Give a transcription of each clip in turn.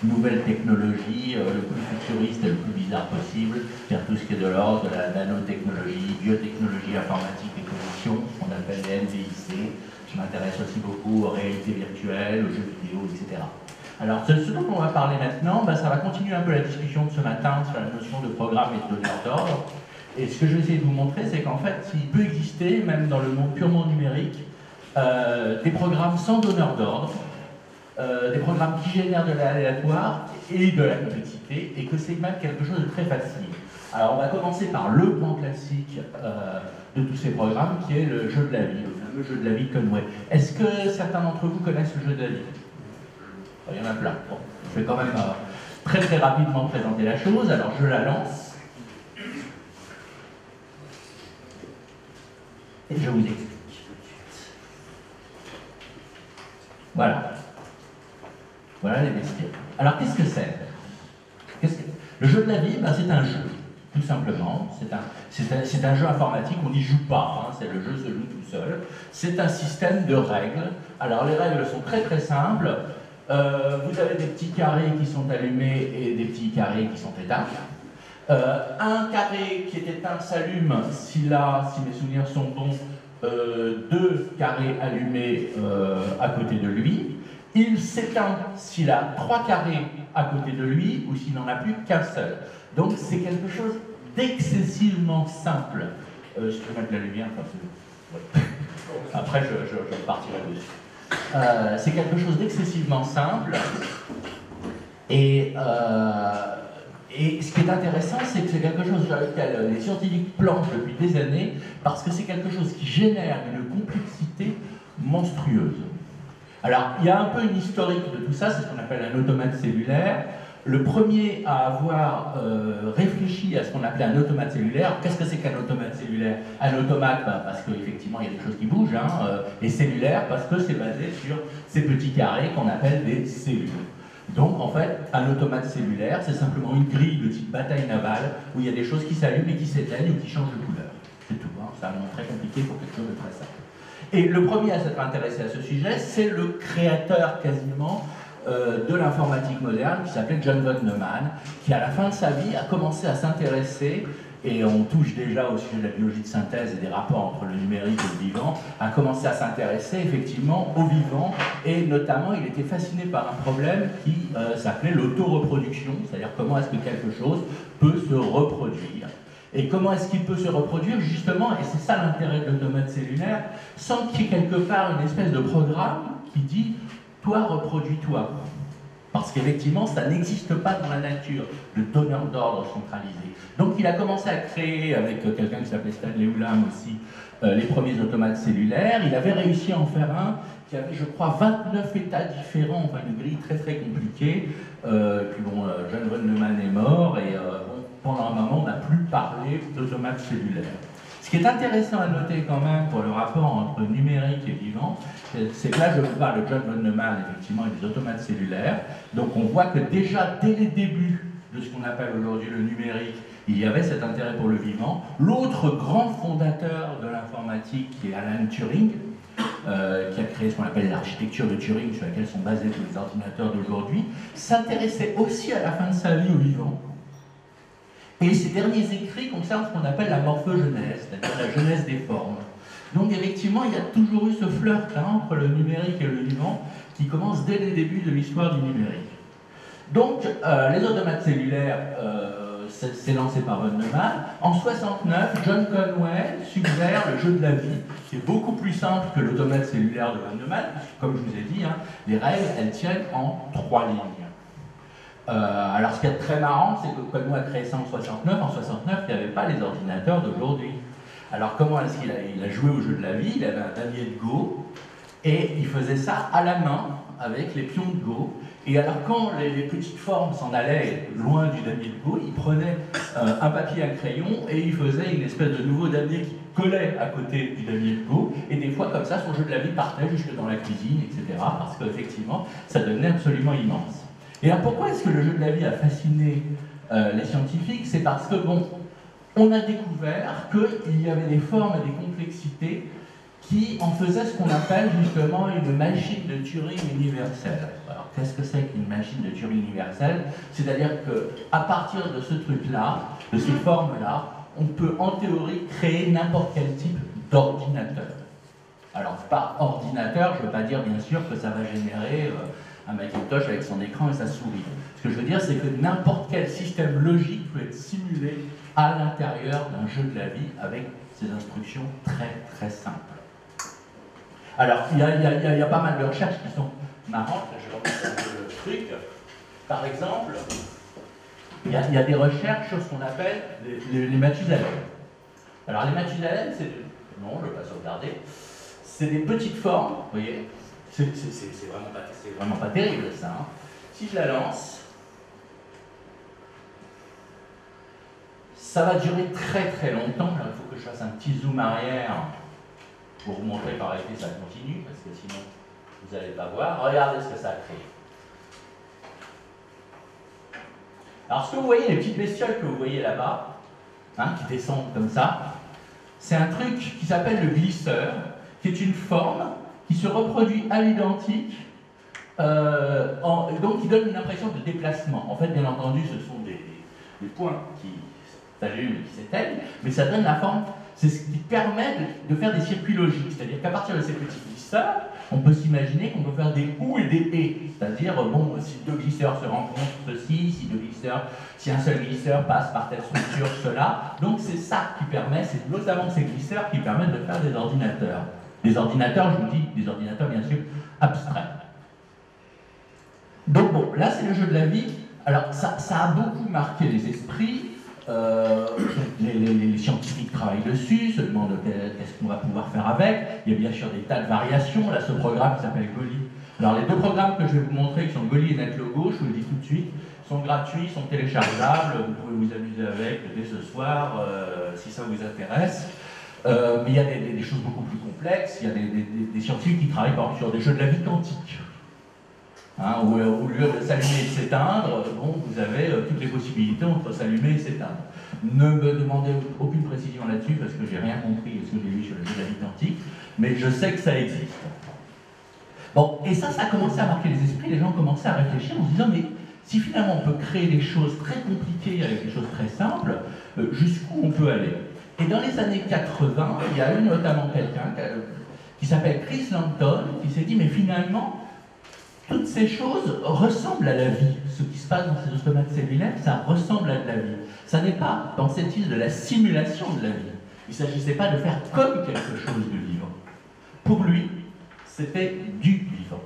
nouvelles technologies, le plus futuriste et le plus bizarre possible, vers tout ce qui est de l'ordre de la nanotechnologie, biotechnologie informatique et cognition, ce qu'on appelle les NVIC. Je m'intéresse aussi beaucoup aux réalités virtuelles, aux jeux vidéo, etc. Alors, ce dont on va parler maintenant, ça va continuer un peu la discussion de ce matin sur la notion de programme et de donneur d'ordre. Et ce que je vais essayer de vous montrer, c'est qu'en fait, il peut exister, même dans le monde purement numérique, des programmes sans donneur d'ordre, des programmes qui génèrent de l'aléatoire et de la complexité, et que c'est même quelque chose de très facile. Alors, on va commencer par le grand classique de tous ces programmes, qui est le jeu de la vie, le fameux jeu de la vie de Conway. Est-ce que certains d'entre vous connaissent le jeu de la vie? Il y en a plein. Bon, je vais quand même très très rapidement présenter la chose. Alors, je la lance. Et je vous explique. Voilà. Voilà les bestiaux. Alors, qu'est-ce que c'est? Le jeu de la vie, c'est un jeu, tout simplement. C'est un jeu informatique, on n'y joue pas, hein, le jeu se joue tout seul. C'est un système de règles. Alors, les règles sont très très simples. Vous avez des petits carrés qui sont allumés et des petits carrés qui sont éteints. Un carré qui est éteint s'allume si mes souvenirs sont bons, deux carrés allumés à côté de lui. Il s'éteint s'il a trois carrés à côté de lui ou s'il n'en a plus qu'un seul. Donc c'est quelque chose d'excessivement simple. Je peux mettre la lumière parce que... Après je partirai dessus. C'est quelque chose d'excessivement simple et ce qui est intéressant, c'est que c'est quelque chose sur lequel les scientifiques planchent depuis des années parce que c'est quelque chose qui génère une complexité monstrueuse. Alors, il y a un peu une historique de tout ça, c'est ce qu'on appelle un automate cellulaire. Le premier à avoir réfléchi à ce qu'on appelait un automate cellulaire. Qu'est-ce que c'est qu'un automate cellulaire? Un automate, parce qu'effectivement, il y a des choses qui bougent, et cellulaire, parce que c'est basé sur ces petits carrés qu'on appelle des cellules. Donc, en fait, un automate cellulaire, c'est simplement une grille de type bataille navale, où il y a des choses qui s'allument et qui s'éteignent ou qui changent de couleur. C'est tout, c'est un nom très compliqué pour quelque chose de très simple. Et le premier à s'être intéressé à ce sujet, c'est le créateur quasiment de l'informatique moderne, qui s'appelait John von Neumann, qui à la fin de sa vie a commencé à s'intéresser, et on touche déjà au sujet de la biologie de synthèse et des rapports entre le numérique et le vivant, a commencé à s'intéresser effectivement au vivant, et notamment il était fasciné par un problème qui s'appelait l'auto-reproduction, c'est-à-dire comment est-ce que quelque chose peut se reproduire. Et comment est-ce qu'il peut se reproduire, justement, et c'est ça l'intérêt de l'automate cellulaire, sans qu'il y ait quelque part une espèce de programme qui dit « toi, reproduis-toi ». Parce qu'effectivement, ça n'existe pas dans la nature, le donneur d'ordre centralisé. Donc il a commencé à créer, avec quelqu'un qui s'appelait Stanley Ulam aussi, les premiers automates cellulaires. Il avait réussi à en faire un qui avait, je crois, 29 états différents, enfin une grille très très compliquée. Puis bon, John von Neumann est mort, et pendant un moment, on n'a plus parlé d'automates cellulaires. Ce qui est intéressant à noter quand même pour le rapport entre numérique et vivant, c'est que là je vous parle de John von Neumann, effectivement, et des automates cellulaires. Donc on voit que déjà, dès les débuts de ce qu'on appelle aujourd'hui le numérique, il y avait cet intérêt pour le vivant. L'autre grand fondateur de l'informatique, qui est Alan Turing, qui a créé ce qu'on appelle l'architecture de Turing, sur laquelle sont basés tous les ordinateurs d'aujourd'hui, s'intéressait aussi à la fin de sa vie au vivant. Et ces derniers écrits concernent ce qu'on appelle la morphogenèse, c'est-à-dire la genèse des formes. Donc effectivement, il y a toujours eu ce flirt entre le numérique et le vivant qui commence dès les débuts de l'histoire du numérique. Donc les automates cellulaires, c'est lancé par von Neumann. En 1969, John Conway suggère le jeu de la vie, qui est beaucoup plus simple que l'automate cellulaire de von Neumann, puisque comme je vous ai dit, les règles, elles tiennent en 3 lignes. Alors ce qui est très marrant, c'est que Conway a créé ça en 69. En 69, il n'y avait pas les ordinateurs d'aujourd'hui. Alors comment est-ce qu'il a joué au jeu de la vie? Il avait un damier de Go, et il faisait ça à la main, avec les pions de Go. Et alors quand les petites formes s'en allaient loin du damier de Go, il prenait un papier, un crayon, et il faisait une espèce de nouveau damier qui collait à côté du damier de Go. Et des fois, comme ça, son jeu de la vie partait jusque dans la cuisine, etc. Parce qu'effectivement, ça devenait absolument immense. Et alors pourquoi est-ce que le jeu de la vie a fasciné les scientifiques? C'est parce que, bon, on a découvert qu'il y avait des formes et des complexités qui en faisait ce qu'on appelle justement une machine de Turing universelle. Alors qu'est-ce que c'est qu'une machine de Turing universelle? C'est-à-dire qu'à partir de ce truc-là, de ces formes-là, on peut en théorie créer n'importe quel type d'ordinateur. Alors par ordinateur, je ne veux pas dire bien sûr que ça va générer un Macintosh avec son écran et sa souris. Ce que je veux dire, c'est que n'importe quel système logique peut être simulé à l'intérieur d'un jeu de la vie avec ces instructions très très simples. Alors, il y a pas mal de recherches qui sont marrantes. Je remonte un peu le truc. Par exemple, il y a des recherches sur ce qu'on appelle les Mathusalem. Alors, les Mathusalem, c'est... Non, je ne vais pas sauvegarder. C'est des petites formes, vous voyez. C'est vraiment pas terrible, ça. Hein. Si je la lance, ça va durer très très longtemps. Là, il faut que je fasse un petit zoom arrière pour vous montrer qu'en réalité ça continue, parce que sinon vous n'allez pas voir. Regardez ce que ça a créé. Alors ce que vous voyez, les petites bestioles que vous voyez là-bas, hein, qui descendent comme ça, c'est un truc qui s'appelle le glisseur, qui est une forme qui se reproduit à l'identique, donc qui donne une impression de déplacement. En fait, bien entendu, ce sont des points qui s'allument et qui s'éteignent, mais ça donne la forme. C'est ce qui permet de faire des circuits logiques. C'est-à-dire qu'à partir de ces petits glisseurs, on peut s'imaginer qu'on peut faire des ou et des et. C'est-à-dire, bon, si deux glisseurs se rencontrent, ceci, si un seul glisseur passe par telle structure, cela. Donc c'est ça qui permet, c'est notamment ces glisseurs qui permettent de faire des ordinateurs. Des ordinateurs, je vous dis, des ordinateurs bien sûr abstraits. Donc bon, là c'est le jeu de la vie. Alors ça a beaucoup marqué les esprits. Les scientifiques travaillent dessus, se demandent qu'est-ce qu'on va pouvoir faire avec. Il y a bien sûr des tas de variations. Là, ce programme qui s'appelle Goli. Alors, les deux programmes que je vais vous montrer, qui sont Goli et NetLogo, je vous le dis tout de suite, sont gratuits, sont téléchargeables. Vous pouvez vous amuser avec dès ce soir, si ça vous intéresse. Mais il y a des choses beaucoup plus complexes. Il y a des scientifiques qui travaillent par exemple sur des jeux de la vie quantique. Hein, où au lieu de s'allumer et de s'éteindre, bon, vous avez toutes les possibilités entre s'allumer et s'éteindre. Ne me demandez aucune précision là-dessus parce que j'ai rien compris de ce que j'ai lu sur le jeu de la vie quantique, mais je sais que ça existe. Bon, et ça a commencé à marquer les esprits, les gens ont commencé à réfléchir en se disant, mais si finalement on peut créer des choses très compliquées avec des choses très simples, jusqu'où on peut aller? Et dans les années 80, il y a eu notamment quelqu'un qui s'appelle Chris Langton, qui s'est dit, mais finalement, toutes ces choses ressemblent à la vie. Ce qui se passe dans ces automates cellulaires, ça ressemble à de la vie. Ça n'est pas, pensait-il, de la simulation de la vie. Il ne s'agissait pas de faire comme quelque chose de vivant. Pour lui, c'était du vivant.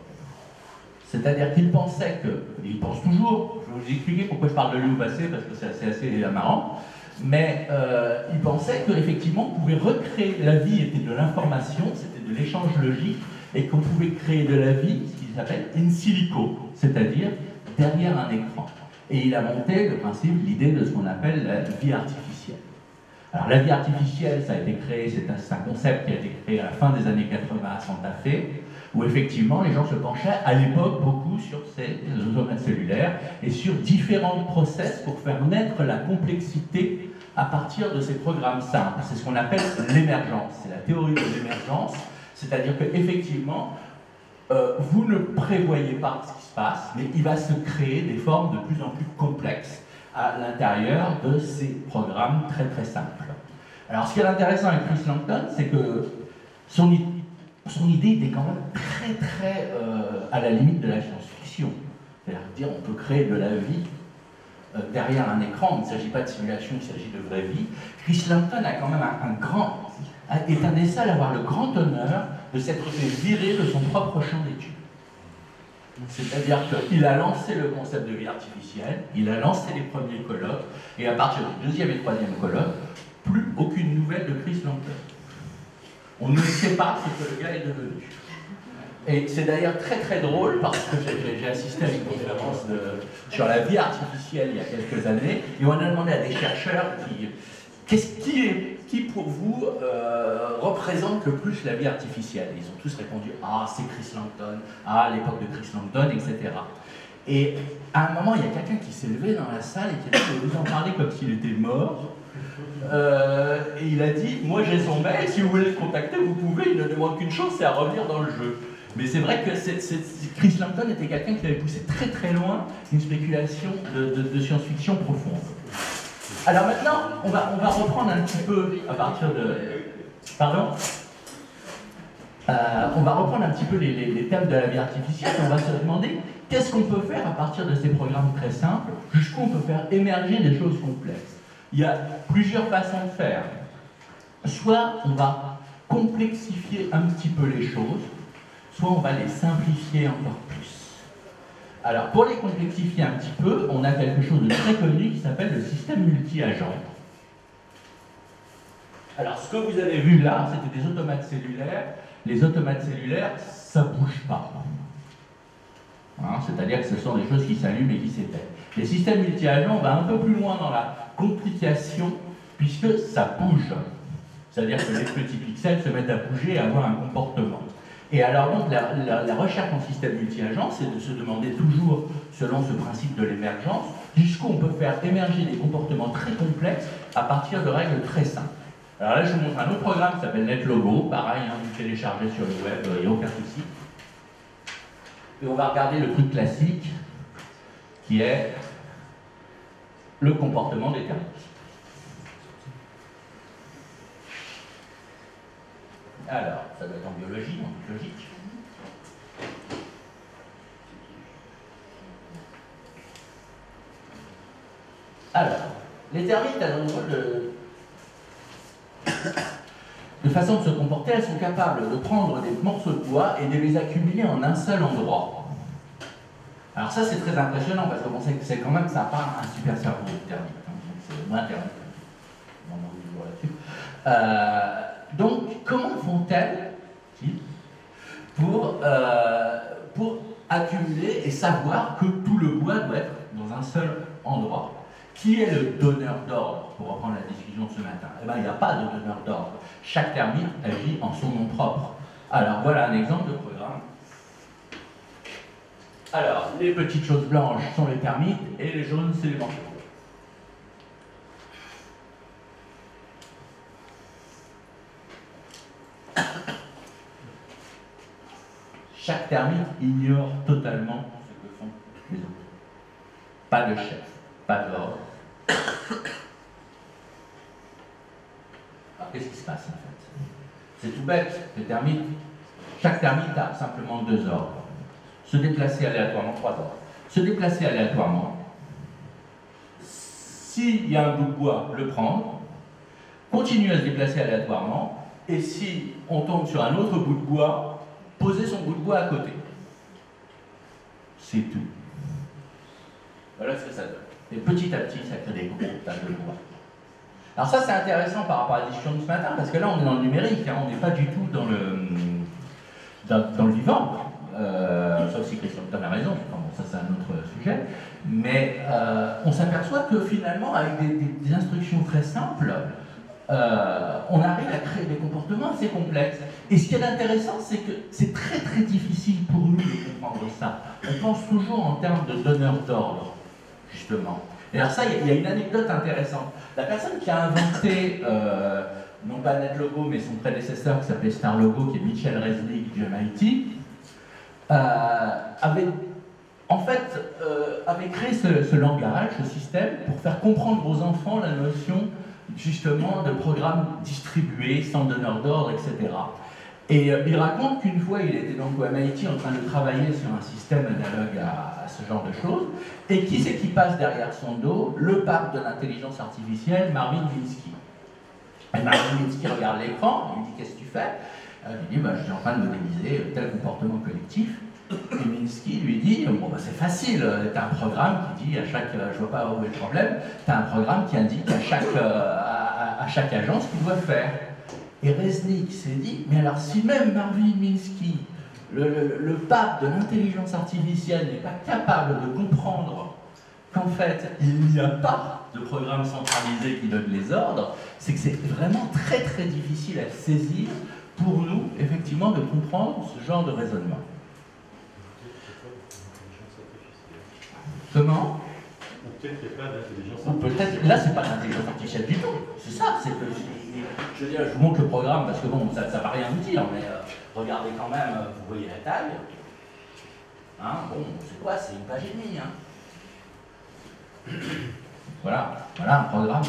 C'est-à-dire qu'il pensait que, il pense toujours, je vais vous expliquer pourquoi je parle de lui au passé, parce que c'est assez marrant, mais il pensait qu'effectivement, on pouvait recréer, la vie était de l'information, c'était de l'échange logique, et qu'on pouvait créer de la vie, ce qui s'appelle in silico, c'est-à-dire derrière un écran. Et il a monté le principe, l'idée de ce qu'on appelle la vie artificielle. Alors la vie artificielle, ça a été créé, c'est un concept qui a été créé à la fin des années 80 à Santa Fe, où effectivement les gens se penchaient à l'époque beaucoup sur ces automates cellulaires et sur différents process pour faire naître la complexité à partir de ces programmes simples. C'est ce qu'on appelle l'émergence, c'est la théorie de l'émergence. C'est-à-dire qu'effectivement, vous ne prévoyez pas ce qui se passe, mais il va se créer des formes de plus en plus complexes à l'intérieur de ces programmes très très simples. Alors ce qui est intéressant avec Chris Langton, c'est que son idée était quand même très très à la limite de la science-fiction. C'est-à-dire dire on peut créer de la vie derrière un écran, il ne s'agit pas de simulation, il s'agit de vraie vie. Chris Langton a quand même est un des seuls à avoir le grand honneur de s'être fait virer de son propre champ d'études. C'est-à-dire qu'il a lancé le concept de vie artificielle, il a lancé les premiers colloques, et à partir du deuxième et troisième colloque, plus aucune nouvelle de Chris Langton. On ne sait pas ce que le gars est devenu. Et c'est d'ailleurs très très drôle parce que j'ai assisté à une conférence sur la vie artificielle il y a quelques années, et on a demandé à des chercheurs qui pour vous représente le plus la vie artificielle. Ils ont tous répondu « Ah, c'est Chris Langton, ah, l'époque de Chris Langton, etc. » Et à un moment, il y a quelqu'un qui s'est levé dans la salle et qui a dit « Vous en parlez comme s'il était mort, Et il a dit, moi j'ai son mail, si vous voulez le contacter, vous pouvez, il ne demande qu'une chose, c'est à revenir dans le jeu. Mais c'est vrai que Chris Lampton était quelqu'un qui avait poussé très très loin une spéculation de science-fiction profonde. Alors maintenant, on va reprendre un petit peu à partir de... Pardon on va reprendre un petit peu les thèmes de la vie artificielle et on va se demander qu'est-ce qu'on peut faire à partir de ces programmes très simples, jusqu'où on peut faire émerger des choses complexes. Il y a plusieurs façons de faire. Soit on va complexifier un petit peu les choses, soit on va les simplifier encore plus. Alors pour les complexifier un petit peu, on a quelque chose de très connu qui s'appelle le système multi-agent. Alors ce que vous avez vu là, c'était des automates cellulaires. Les automates cellulaires, ça ne bouge pas. Hein, c'est-à-dire que ce sont des choses qui s'allument et qui s'éteignent. Les systèmes multi-agents, on va un peu plus loin dans la complication, puisque ça bouge. C'est-à-dire que les petits pixels se mettent à bouger et à avoir un comportement. Et alors donc, la recherche en système multi-agent, c'est de se demander toujours, selon ce principe de l'émergence, jusqu'où on peut faire émerger des comportements très complexes à partir de règles très simples. Alors là, je vous montre un autre programme qui s'appelle NetLogo. Pareil, hein, vous téléchargez sur le web, il n'y a aucun souci. Et on va regarder le truc classique, qui est le comportement des termites. Alors, ça doit être en biologie, en toute logique. Alors, les termites, elles ont le rôle de façon de se comporter, elles sont capables de prendre des morceaux de bois et de les accumuler en un seul endroit. Alors ça, c'est très impressionnant, parce qu'on sait que c'est quand même, ça n'a pas un super cerveau, les termites. Hein, c'est moins termites. Donc, comment font-elles pour accumuler et savoir que tout le bois doit être dans un seul endroit? Qui est le donneur d'ordre, pour reprendre la discussion de ce matin? Eh bien, il n'y a pas de donneur d'ordre. Chaque termite agit en son nom propre. Alors, voilà un exemple de programme. Alors, les petites choses blanches sont les termites, et les jaunes, c'est les manchots. Chaque termite ignore totalement ce que font les autres. Pas de chef, pas d'ordre. Alors qu'est-ce qui se passe en fait? C'est tout bête, les termites. Chaque termite a simplement deux ordres. Se déplacer aléatoirement, trois ordres. Se déplacer aléatoirement. S'il y a un bout de bois, le prendre. Continuer à se déplacer aléatoirement. Et si on tombe sur un autre bout de bois, poser son bout de bois à côté. C'est tout. Voilà ce que ça donne. Et petit à petit, ça crée des gros tas de bois. Alors ça, c'est intéressant par rapport à la discussion de ce matin, parce que là, on est dans le numérique, hein, on n'est pas du tout dans le vivant. Sauf si Chris Lampton a raison, bon, ça c'est un autre sujet. Mais on s'aperçoit que finalement, avec des instructions très simples, on arrive à créer des comportements assez complexes. Et ce qui est intéressant, c'est que c'est très très difficile pour nous de comprendre ça. On pense toujours en termes de donneurs d'ordre, justement. Et alors ça, il y a une anecdote intéressante. La personne qui a inventé, non pas NetLogo, mais son prédécesseur qui s'appelait StarLogo, qui est Mitchell Resnick du MIT, avait créé ce langage, ce système, pour faire comprendre aux enfants la notion justement de programme distribué, sans donneur d'ordre, etc. Et il raconte qu'une fois, il était donc au MIT en train de travailler sur un système analogue à ce genre de choses, et qui c'est qui passe derrière son dos? Le pape de l'intelligence artificielle, Marvin Minsky. Et Marvin Minsky regarde l'écran, il lui dit « Qu'est-ce que tu fais ?» Il dit bah, « Je suis en train de modéliser tel comportement collectif. » Et Minsky lui dit « Bon, bah, c'est facile, tu as un programme qui dit à chaque... je vois pas où est le problème. Tu as un programme qui indique à chaque agence ce qu'il doit faire. » Et Resnick s'est dit, mais alors si même Marvin Minsky, le pape de l'intelligence artificielle, n'est pas capable de comprendre qu'en fait, il n'y a pas de programme centralisé qui donne les ordres, c'est que c'est vraiment très très difficile à saisir pour nous, effectivement, de comprendre ce genre de raisonnement. Comment ? peut-être qu'il n'y a pas d'intelligence artificielle. Ou peut-être, là, c'est pas l'intelligence artificielle du tout. C'est ça, c'est que, je veux dire, je vous montre le programme parce que bon, ça ne va rien vous dire, mais regardez quand même, vous voyez la taille. Hein, bon, c'est quoi? C'est une page et demie. Hein. Voilà un programme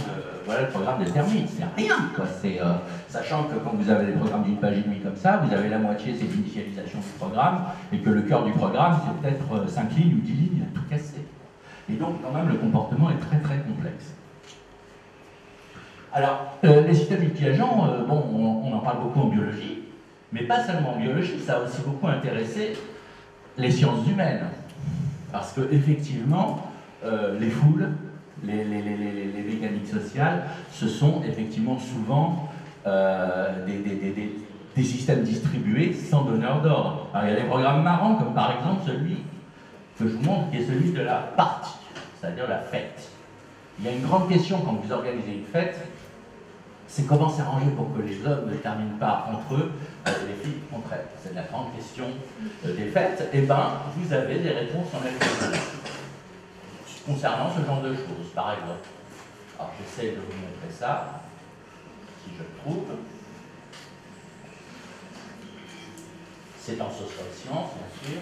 voilà le programme de Termite, c'est rien quoi. Sachant que quand vous avez des programmes d'une page et demie comme ça, vous avez la moitié c'est l'initialisation du programme, et que le cœur du programme c'est peut-être 5 lignes ou 10 lignes, il a tout cassé. Et donc quand même le comportement est très très complexe. Alors, les systèmes multi-agents, bon, on en parle beaucoup en biologie, mais pas seulement en biologie, ça a aussi beaucoup intéressé les sciences humaines. Parce que effectivement, les foules, les mécaniques sociales, ce sont effectivement souvent des systèmes distribués sans donneur d'ordre. Alors il y a des programmes marrants, comme par exemple celui que je vous montre, qui est celui de la partie, c'est-à-dire la fête. Il y a une grande question quand vous organisez une fête, c'est comment s'arranger pour que les hommes ne terminent pas entre eux, les filles entre elles. C'est la grande question des fêtes. Et bien, vous avez des réponses en elle-même concernant ce genre de choses, par exemple. Alors, j'essaie de vous montrer ça, si je le trouve. C'est en social science, bien sûr.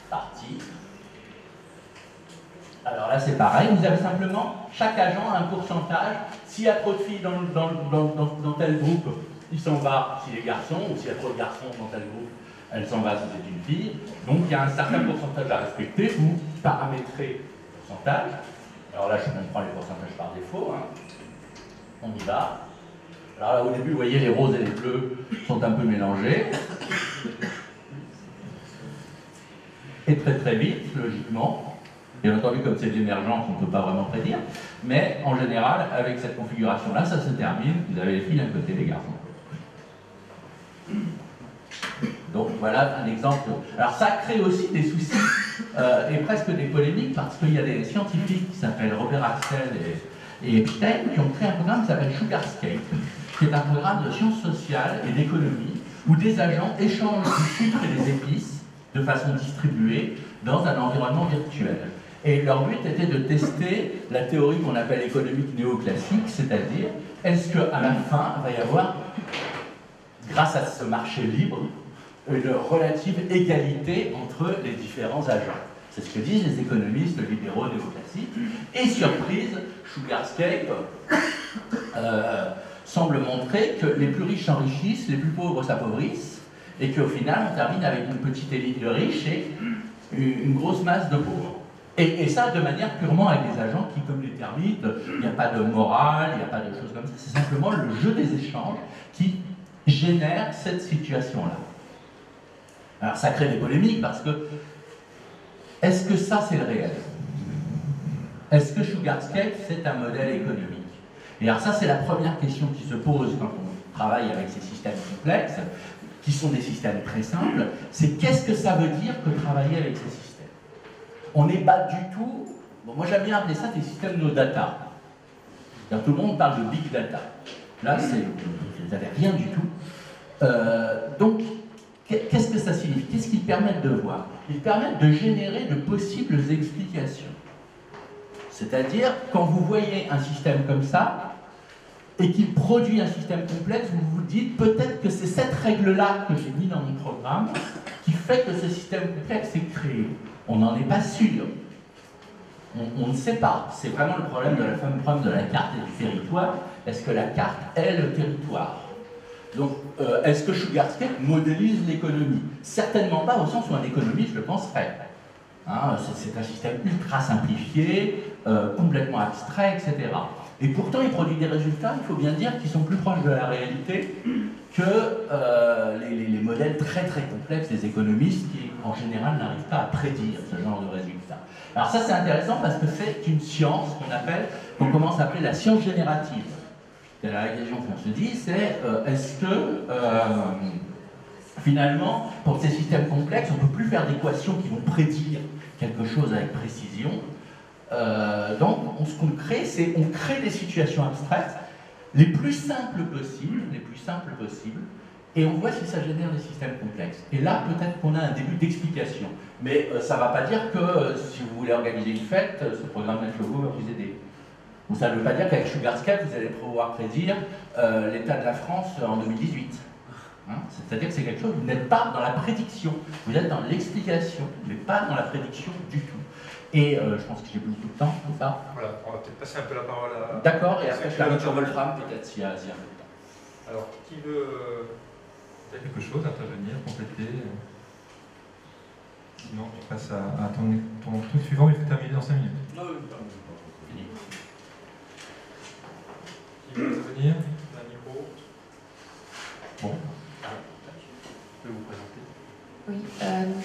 Partie. Alors là, c'est pareil, vous avez simplement, chaque agent a un pourcentage. S'il y a trop de filles dans tel groupe, il s'en va si les garçons, ou s'il y a trop de garçons dans tel groupe, elle s'en va si c'est une fille. Donc il y a un certain pourcentage à respecter, vous paramétrez le pourcentage. Alors là, on prend les pourcentages par défaut. Hein. On y va. Alors là, au début, vous voyez, les roses et les bleus sont un peu mélangés. Et très très vite, logiquement, bien entendu, comme c'est de l'émergence, on ne peut pas vraiment prédire, mais en général, avec cette configuration-là, ça se termine, vous avez les filles d'un côté, les garçons. Donc voilà un exemple. Alors ça crée aussi des soucis et presque des polémiques, parce qu'il y a des scientifiques qui s'appellent Robert Axel et Epstein qui ont créé un programme qui s'appelle Sugarscape, qui est un programme de sciences sociales et d'économie, où des agents échangent du sucre et des épices de façon distribuée dans un environnement virtuel. Et leur but était de tester la théorie qu'on appelle économique néoclassique, c'est-à-dire, est-ce qu'à la fin, il va y avoir, grâce à ce marché libre, une relative égalité entre les différents agents. C'est ce que disent les économistes libéraux néoclassiques. Et surprise, Sugarscape semble montrer que les plus riches s'enrichissent, les plus pauvres s'appauvrissent, et qu'au final, on termine avec une petite élite de riches et une grosse masse de pauvres. Et ça de manière purement avec des agents qui, comme les termites, il n'y a pas de morale, il n'y a pas de choses comme ça, c'est simplement le jeu des échanges qui génère cette situation-là. Alors ça crée des polémiques parce que, est-ce que ça c'est le réel? Est-ce que Sugarscape c'est un modèle économique? Et alors ça c'est la première question qui se pose quand on travaille avec ces systèmes complexes, qui sont des systèmes très simples, c'est qu'est-ce que ça veut dire que travailler avec ces systèmes? On n'est pas du tout... Bon, moi j'aime bien appeler ça des systèmes no data. Tout le monde parle de big data. Là, vous n'avez rien du tout. Donc, qu'est-ce que ça signifie? Qu'est-ce qu'ils permettent de voir? Ils permettent de générer de possibles explications. C'est-à-dire, quand vous voyez un système comme ça, et qu'il produit un système complexe, vous vous dites peut-être que c'est cette règle-là que j'ai mis dans mon programme qui fait que ce système complexe est créé. On n'en est pas sûr. On ne sait pas. C'est vraiment le problème de problème de la carte et du territoire. Est-ce que la carte est le territoire? Donc, est-ce que Sugarscape modélise l'économie? Certainement pas au sens où un économiste le penserait. Hein, c'est un système ultra simplifié, complètement abstrait, etc. Et pourtant, il produit des résultats, il faut bien dire, qui sont plus proches de la réalité que les modèles très très complexes des économistes qui, en général, n'arrivent pas à prédire ce genre de résultats. Alors ça, c'est intéressant parce que c'est une science qu'on commence à appeler la science générative. Et la question qu'on se dit, c'est est-ce que, finalement, pour ces systèmes complexes, on ne peut plus faire d'équations qui vont prédire quelque chose avec précision. Donc, ce qu'on crée, c'est on crée des situations abstraites les plus simples possibles, et on voit si ça génère des systèmes complexes. Et là, peut-être qu'on a un début d'explication. Mais ça ne va pas dire que si vous voulez organiser une fête, ce programme NetLogo va vous aider. Ou ça ne veut pas dire qu'avec SugarScape, vous allez pouvoir prédire l'état de la France en 2018. Hein, c'est-à-dire que c'est quelque chose, vous n'êtes pas dans la prédiction, vous êtes dans l'explication, mais pas dans la prédiction du tout. Et je pense que j'ai beaucoup de temps, c'est ça? Voilà, on va peut-être passer un peu la parole à... D'accord, et après je termine sur Wolfram, peut-être s'il y a un peu de temps. Alors, qui veut dire quelque chose, intervenir, compléter? Sinon, tu passes à ton truc suivant, il faut terminer dans 5 minutes. Non, qui veut intervenir? Un micro. Bon. Je peux vous présenter. Oui,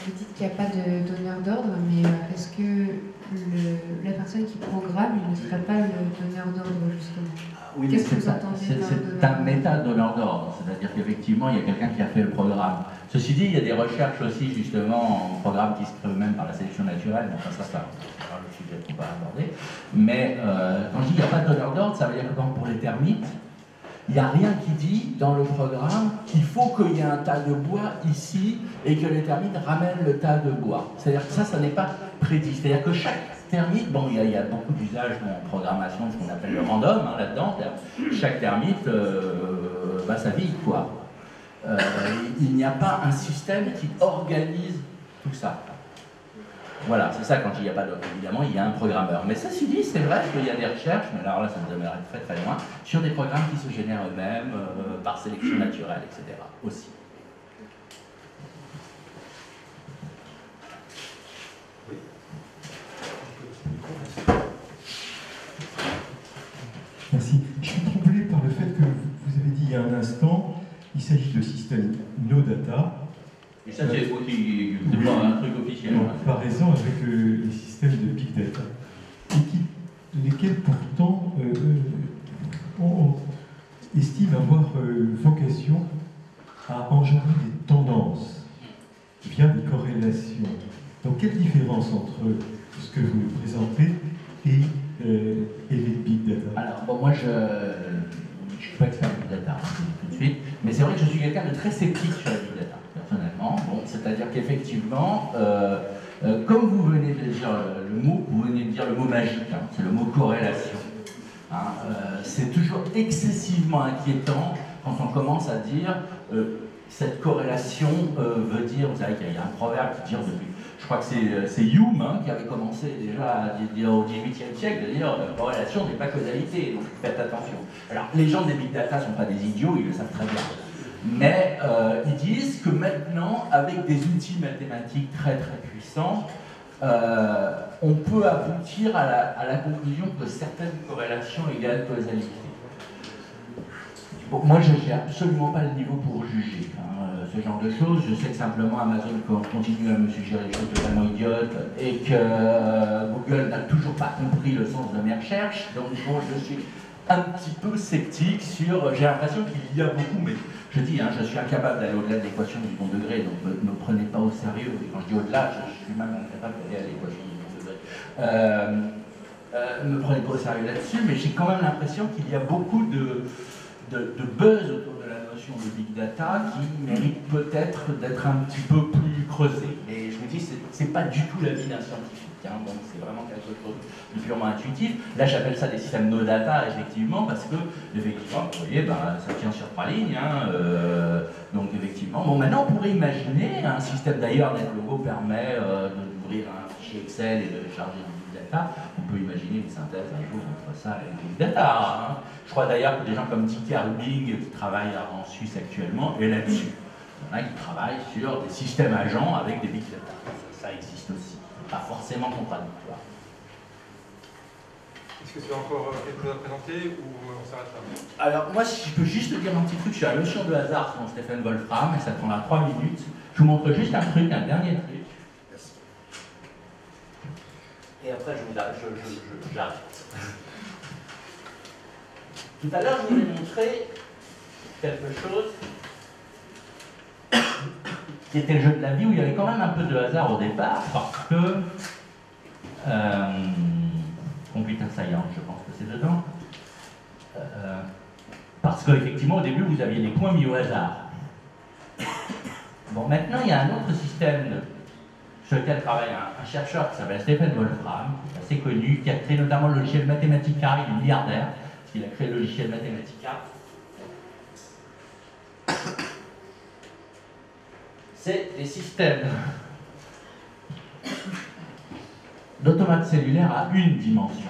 vous dites qu'il n'y a pas de donneur d'ordre, mais est-ce que la personne qui programme ne serait pas le donneur d'ordre, justement? Oui, qu'est-ce que vous attendez c'est un méta-donneur d'ordre, c'est-à-dire qu'effectivement, il y a quelqu'un qui a fait le programme. Ceci dit, il y a des recherches aussi, justement, en programme qui se créent eux-mêmes par la sélection naturelle, enfin ça, c'est le sujet qu'on va aborder. Mais quand je dis qu'il n'y a pas de donneur d'ordre, ça veut dire que pour les termites, il n'y a rien qui dit dans le programme qu'il faut qu'il y ait un tas de bois ici et que les termites ramènent le tas de bois. C'est-à-dire que ça n'est pas prédit. C'est-à-dire que chaque termite, bon, il y a beaucoup d'usages en programmation, ce qu'on appelle le random, hein, là-dedans. Chaque termite va sa vie, quoi. Il n'y a pas un système qui organise tout ça. Voilà, c'est ça quand il n'y a pas d'ordre. Évidemment, il y a un programmeur. Mais ça, dit, c'est vrai qu'il y a des recherches, mais alors là, ça nous amènerait très très loin, sur des programmes qui se génèrent eux-mêmes, par sélection naturelle, etc. aussi. Oui. Merci. Je suis troublé par le fait que vous avez dit il y a un instant, il s'agit de systèmes no data. Et ça, c'est aussi pas un truc officiel. En comparaison avec les systèmes de big data, lesquels pourtant on estime avoir vocation à engendrer des tendances via des corrélations. Donc, quelle différence entre ce que vous présentez et les big data? Alors, bon, moi, je ne suis pas expert en big data, tout de suite, mais c'est vrai que je suis quelqu'un de très sceptique sur la big data. Personnellement, bon, c'est-à-dire qu'effectivement, comme vous venez de dire vous venez de dire le mot magique, hein, c'est le mot corrélation. Hein, c'est toujours excessivement inquiétant quand on commence à dire cette corrélation veut dire, vous savez qu'il y a un proverbe qui dit depuis, je crois que c'est Hume hein, qui avait commencé déjà à dire au XVIIIe siècle, de dire corrélation n'est pas causalité, donc faites attention. Alors les gens des big data ne sont pas des idiots, ils le savent très bien. Mais ils disent que maintenant, avec des outils mathématiques très très puissants, on peut aboutir à la conclusion que certaines corrélations égale causalité. Bon, moi, je n'ai absolument pas le niveau pour juger ce genre de choses. Je sais que simplement Amazon continue à me suggérer des choses totalement idiotes et que Google n'a toujours pas compris le sens de mes recherches. Donc, bon, je suis un petit peu sceptique sur... J'ai l'impression qu'il y a beaucoup, mais je dis, hein, je suis incapable d'aller au-delà de l'équation du second degré, donc ne me prenez pas au sérieux. Et quand je dis au-delà, je suis même incapable d'aller à l'équation du second degré. Ne me prenez pas au sérieux là-dessus, mais j'ai quand même l'impression qu'il y a beaucoup de buzz autour de la notion de big data qui mérite peut-être d'être un petit peu plus creusé. Et je me dis, c'est pas du tout l'avis d'un scientifique, hein, donc c'est vraiment quelque chose de purement intuitif. Là, j'appelle ça des systèmes no data, effectivement, parce que, effectivement, vous voyez, ben, ça tient sur 3 lignes, hein, donc effectivement. Bon, maintenant, on pourrait imaginer un système, d'ailleurs, NetLogo permet d'ouvrir un fichier Excel et de charger un big data. On peut imaginer une synthèse un jour entre ça et le big data. Hein. Je crois d'ailleurs que des gens comme Dick Rubing, qui travaillent en Suisse actuellement, est là-dessus. Il y en a qui travaillent sur des systèmes agents avec des big data. Ça existe aussi. Pas forcément contradictoire. Est-ce que tu as encore quelque chose à présenter ou on s'arrête là? Alors, moi, si je peux juste dire un petit truc sur la notion de hasard selon Stephen Wolfram, et ça prendra 3 minutes. Je vous montre juste un truc, un dernier truc. Et après, j'arrête. Tout à l'heure, je vous ai montré quelque chose qui était le jeu de la vie, où il y avait quand même un peu de hasard au départ, parce que computer science, je pense que c'est dedans, parce qu'effectivement, au début, vous aviez des points mis au hasard. Bon, maintenant, il y a un autre système sur lequel travaille un chercheur qui s'appelle Stephen Wolfram, qui est assez connu, qui a créé notamment le logiciel Mathematica. Il est milliardaire, parce qu'il a créé le logiciel Mathematica. C'est des systèmes d'automates cellulaires à une dimension.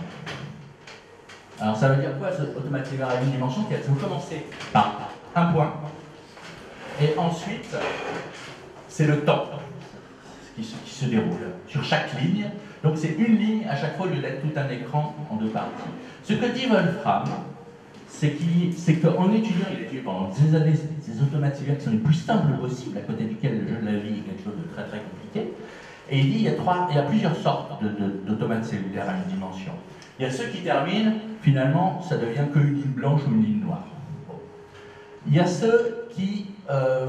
Alors ça veut dire quoi, ce automate cellulaire à une dimension? Vous commencez par un point, et ensuite, c'est le temps qui se déroule sur chaque ligne. Donc c'est une ligne à chaque fois au lieu d'être tout un écran en deux parties. Ce que dit Wolfram, c'est qu'en étudiant, il a étudié pendant des années ces automates cellulaires qui sont les plus simples possibles, à côté duquel le jeu de la vie est quelque chose de très très compliqué. Et il dit il y a plusieurs sortes d'automates cellulaires à une dimension. Il y a ceux qui terminent, finalement, ça devient qu'une ligne blanche ou une ligne noire. Bon. Il y a ceux qui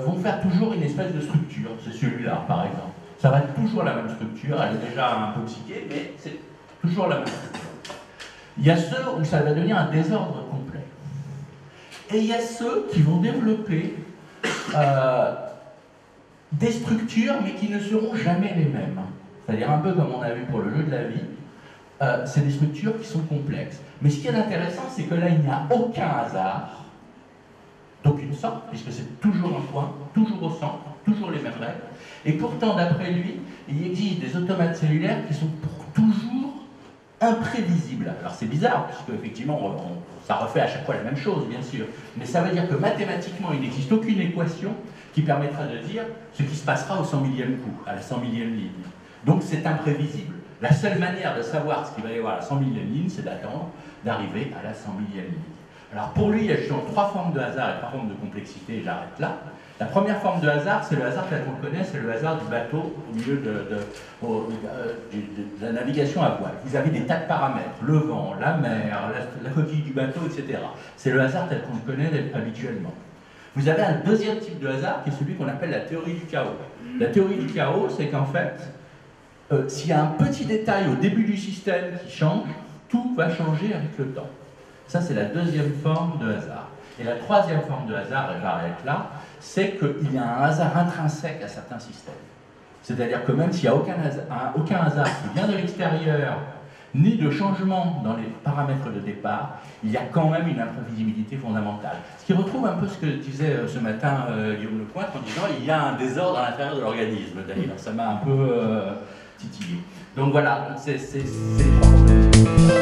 vont faire toujours une espèce de structure, c'est celui-là par exemple. Ça va être toujours la même structure, elle est déjà un peu psyché, mais c'est toujours la même structure. Il y a ceux où ça va devenir un désordre complet. Et il y a ceux qui vont développer des structures, mais qui ne seront jamais les mêmes. C'est-à-dire un peu comme on a vu pour le jeu de la vie, c'est des structures qui sont complexes. Mais ce qui est intéressant, c'est que là, il n'y a aucun hasard, d'aucune sorte, puisque c'est toujours un point, toujours au centre, toujours les mêmes règles. Et pourtant, d'après lui, il existe des automates cellulaires qui sont pour toujours imprévisibles. Alors c'est bizarre, puisque effectivement, ça refait à chaque fois la même chose, bien sûr. Mais ça veut dire que mathématiquement, il n'existe aucune équation qui permettra de dire ce qui se passera au 100 millième coup, à la 100 millième ligne. Donc c'est imprévisible. La seule manière de savoir ce qu'il va y avoir à la 100 millième ligne, c'est d'attendre d'arriver à la 100 millième ligne. Alors pour lui, il y a justement trois formes de hasard et trois formes de complexité, et j'arrête là. La première forme de hasard, c'est le hasard tel qu'on le connaît, c'est le hasard du bateau au milieu de la navigation à voile. Vous avez des tas de paramètres, le vent, la mer, la coquille du bateau, etc. C'est le hasard tel qu'on le connaît habituellement. Vous avez un deuxième type de hasard qui est celui qu'on appelle la théorie du chaos. La théorie du chaos, c'est qu'en fait, s'il y a un petit détail au début du système qui change, tout va changer avec le temps. Ça, c'est la deuxième forme de hasard. Et la troisième forme de hasard, et j'arrête là, c'est qu'il y a un hasard intrinsèque à certains systèmes. C'est-à-dire que même s'il n'y a aucun hasard qui vient de l'extérieur, ni de changement dans les paramètres de départ, il y a quand même une imprévisibilité fondamentale. Ce qui retrouve un peu ce que disait ce matin Guillaume Lepointe en disant il y a un désordre à l'intérieur de l'organisme. D'ailleurs, ça m'a un peu titillé. Donc voilà, c'est trois problèmes.